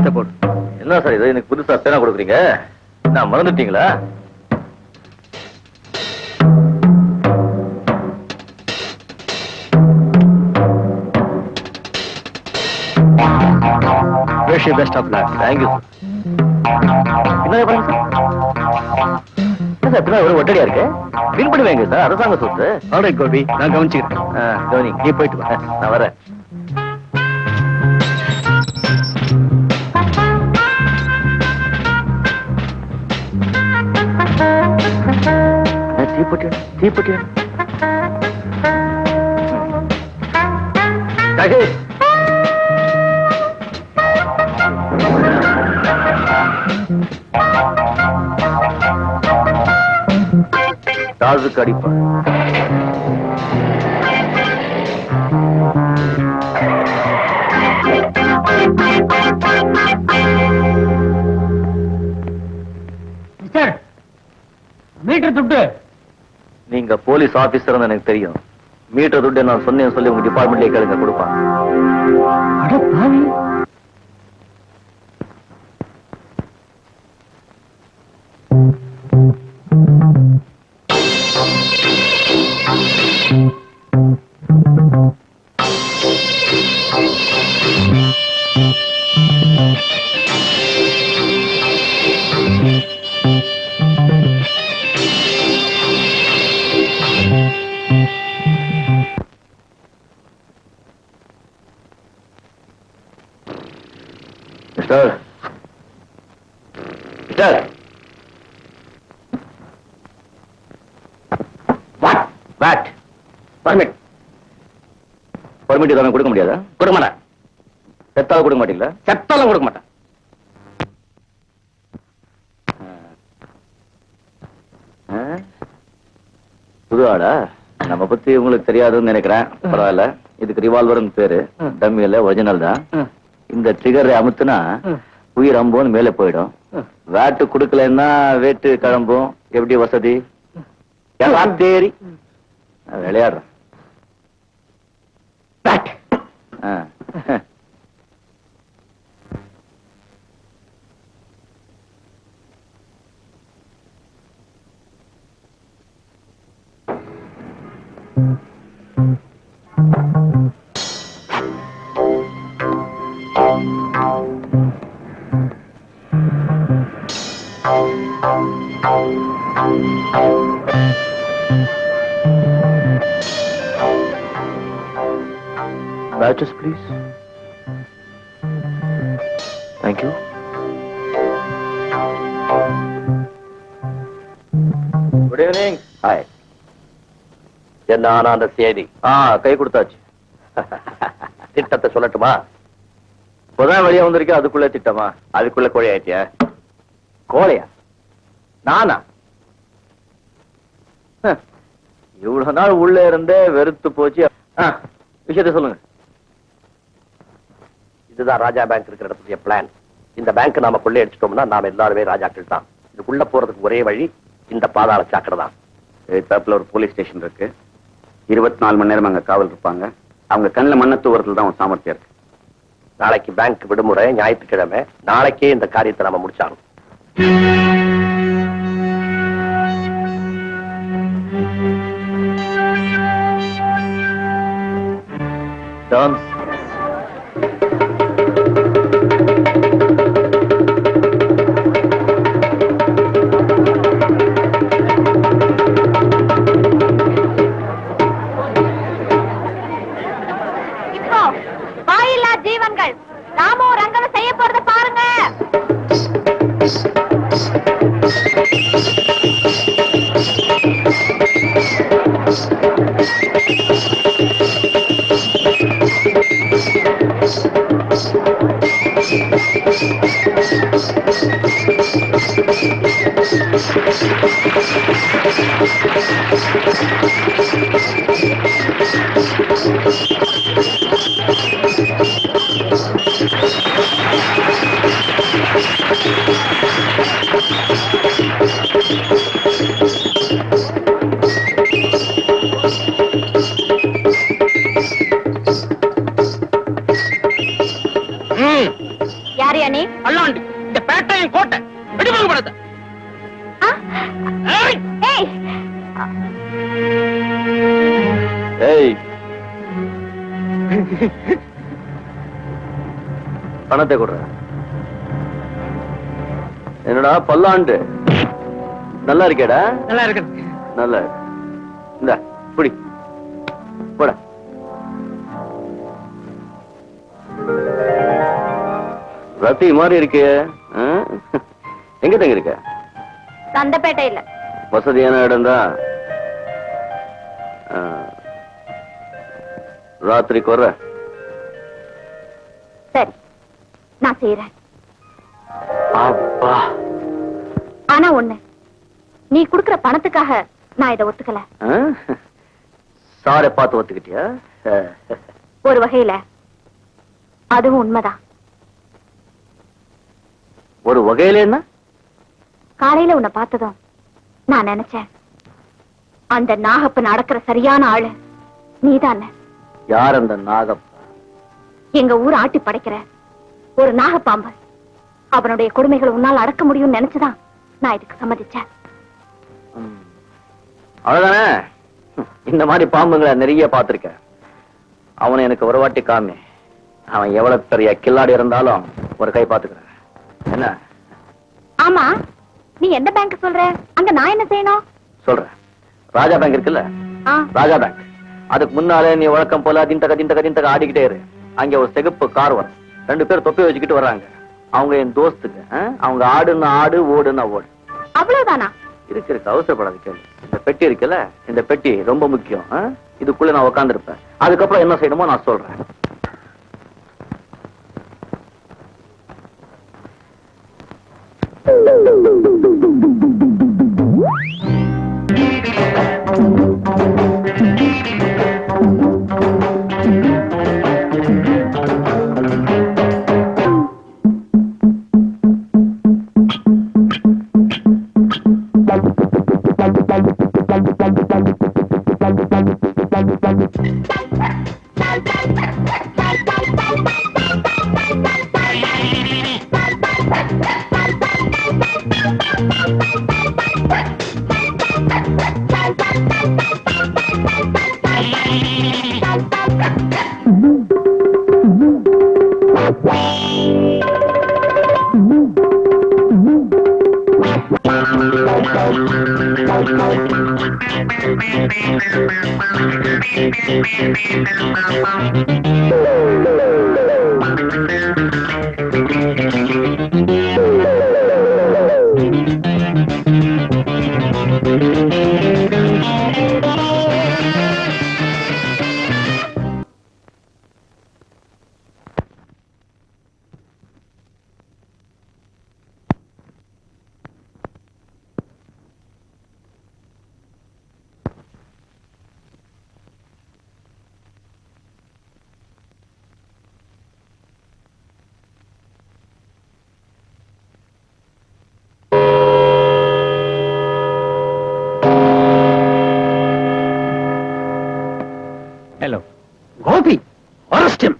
கையெழுத்த போடு. என்ன சார் இது எனக்கு புதுசா பேனா கொடுக்குறீங்க? நான் மறந்துட்டீங்களா? Wish you best of luck. Thank you. என்ன பாருங்க சார், சார் ஒரு ஒட்டடியா இருக்கு. பில் பண்ணுவேங்க சார், அரசாங்க சொத்து. ஆல்ரைட் கோபி, நான் கவனிச்சுக்கிறேன். கவனி, நீ போயிட்டு வா. நான் வரேன். தீப்பொட்டி தீப்பொட்டி தாசுக்கு அடிப்பான். மீட்டர் துட்டு. நீங்க போலீஸ் ஆபீசர் எனக்கு தெரியும். மீட்டர் துட்டு நான் சொன்னேன் சொல்லி உங்க டிபார்ட்மெண்ட்லயே கேளுங்க, கொடுப்பான். Mister mister what permit permit இதாம கொடுக்க முடியாதா? கொடுக்க மாட்டேன். செத்தால கொடுக்க மாட்டீங்களா? செத்தாலும் கொடுக்க மாட்டேன். புது ஆளா? நம்ம பத்தி உங்களுக்கு தெரியாதுன்னு நினைக்கிறேன். பரவாயில்ல. இதுக்கு ரிவால்வர்னு பேரு. டம்மி இல்ல, ஒரிஜினல் தான். இந்த ட்ரிகரை அமுத்துனா உயிர் அம்போன்னு மேல போயிடும். வேட்டு கொடுக்கலன்னா வேட்டு கிளம்பும். எப்படி வசதி? தேரி விளையாடுறேன். Badges, please. Thank you. Good evening. Hi. என்ன ஆனா அந்த செய்தி? கை கொடுத்தாச்சு. திட்டத்தை சொல்லட்டுமா? இப்பதான் வெளியே வந்திருக்கேன், அதுக்குள்ள திட்டமா? அதுக்குள்ள கோழி ஆயிட்டியா? கோழையா? நானா? இவ்வளவு நாள் உள்ள இருந்தே வெறுத்து போச்சு. விஷயத்தை சொல்லுங்க. இதுதான் ராஜா பேங்க் இருக்கிற இடத்துடைய பிளான். இந்த பேங்க் நாம கொள்ளையடிச்சிட்டோம்னா நாம எல்லாருமே ராஜாக்கள் தான். இதுக்குள்ள போறதுக்கு ஒரே வழி இந்த பாதாள சாக்கடை தான். எதிர்த்தாப்புல ஒரு போலீஸ் ஸ்டேஷன் இருக்கு. 24 மணி நேரம் அங்க காவல் இருப்பாங்க. அவங்க கண்ணில் மண்ணை தூவறதுல தான் ஒரு சாமர்த்தியம் இருக்கு. நாளைக்கு பேங்க் விடுமுறை, ஞாயிற்றுக்கிழமை. நாளைக்கே இந்த காரியத்தை நாம முடிச்சாலும். ஜீவன்கள் நாமும் ரங்கனை செய்ய போறத பாருங்க. யார் நீ? இந்த பேட்டையும் கோட்டை வெடிமுக படத்தை. ஏய் ஏய் பணத்தை கொடுற. என்னடா பல்லாண்டு நல்லா இருக்கேடா? நல்லா இருக்கு. நல்லா இந்த புடி போட. ரத்தி மாதிரி இருக்கே. எங்க தங்க இருக்க? சந்தப்பேட்டையில. வசதியான இடம் தான். ராத்திரிக்கு வர்ற. சரி நான் செய்யறேன். அப்பா ஆனா ஒண்ணு, நீ குடுக்கற பணத்துக்காக நான் இதை ஒத்துக்கல. சாரை பார்த்து ஒத்துக்கிட்டியா? ஒரு வகையில அதுவும் உண்மைதான். ஒரு வகையில என்ன? காலையில உன்னை பார்த்ததும் நான் நினைச்சேன், அந்த நாகப்ப நடக்கிற சரியான ஆளு நீதானே. யார் அந்த நாகப்ப? எங்க ஊர் ஆட்டி படைக்கிற ஒரு நாகப்பாம்பு. அவனுடைய கொடுமைகளை உன்னால் அடக்க முடியும்னு நினைச்சுதான் நான் இதுக்கு சம்மதிச்சேன். அவ்வளவுதானே? இந்த மாதிரி பாம்புங்களை நிறைய பார்த்திருக்கேன். அவனை எனக்கு ஒரு வாட்டி காமி. அவன் எவ்வளவு பெரிய கில்லாடி இருந்தாலும் ஒரு கை பார்த்துக்கிறேன். என்ன? ஆமா, நீ எந்த பேங்க் சொல்ற? அங்க நான் என்ன செய்யணும்? சொல்றேன். ராஜா பேங்க் இருக்குல்ல, ராஜா பேங்க். அதுக்கு முன்னாலே நீ வழக்கம் போல திண்டக ஆடிக்கிட்டே இரு. அங்க ஒரு சிகப்பு கார் வரும். 2 பேர் தொப்பி வச்சுக்கிட்டு வர்றாங்க. அவங்க என் தோஸ்துக்கு. அவங்க ஆடுன்னா ஆடு, ஓடுன்னா ஓடு. அவ்வளவுதானா? இருக்கு அவசரப்படாது கேள்வி. இந்த பெட்டி இருக்குல்ல, இந்த பெட்டி ரொம்ப முக்கியம். இதுக்குள்ள நான் உட்கார்ந்து இருப்பேன். அதுக்கப்புறம் என்ன செய்யணுமோ நான் சொல்றேன். Hello. Gopi, arrest him.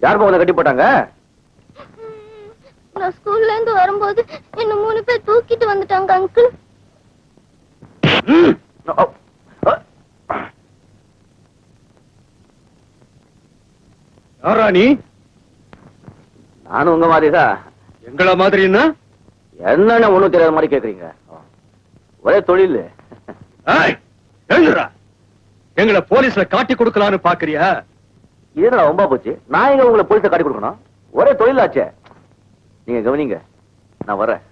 யார் உன்னை கட்டி போட்டாங்க? நான் ஸ்கூல்ல இருந்து வரும்போது என்ன 3 பேர் தூக்கிட்டு வந்துட்டாங்க அங்கிள். யாரா நீ? நானும் உங்க மாதிரிதான். எங்கள மாதிரின்னா என்னன்னு ஒண்ணும் தெரியாத மாதிரி கேக்குறீங்க. ஒரே தொழில். எழுந்துடா. எங்களை போலீஸ்ல காட்டி கொடுக்கலான்னு பாக்குறியா? இது ரொம்ப போச்சு. நான் எங்க உங்களை போலீஸ காட்டி கொடுக்கணும்? ஒரே தொழிலாச்சே. நீங்க கவனிங்க, நான் வரேன்.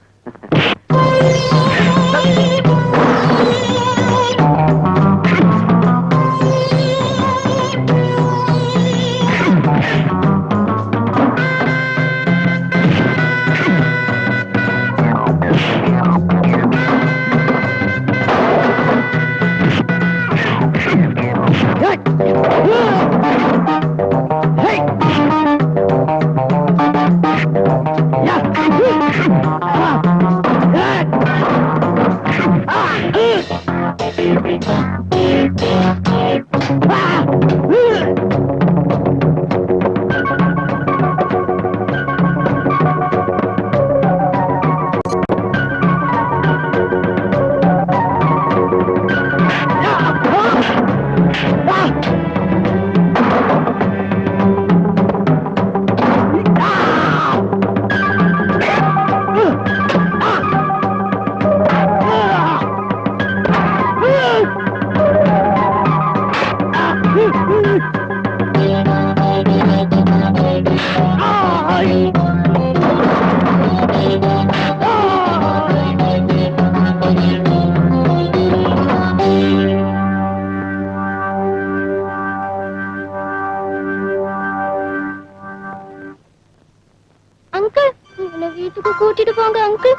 அங்கிள் இவனை வீட்டுக்கு கூட்டிட்டு போங்க அங்கிள்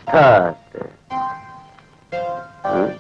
காத்து. ம்.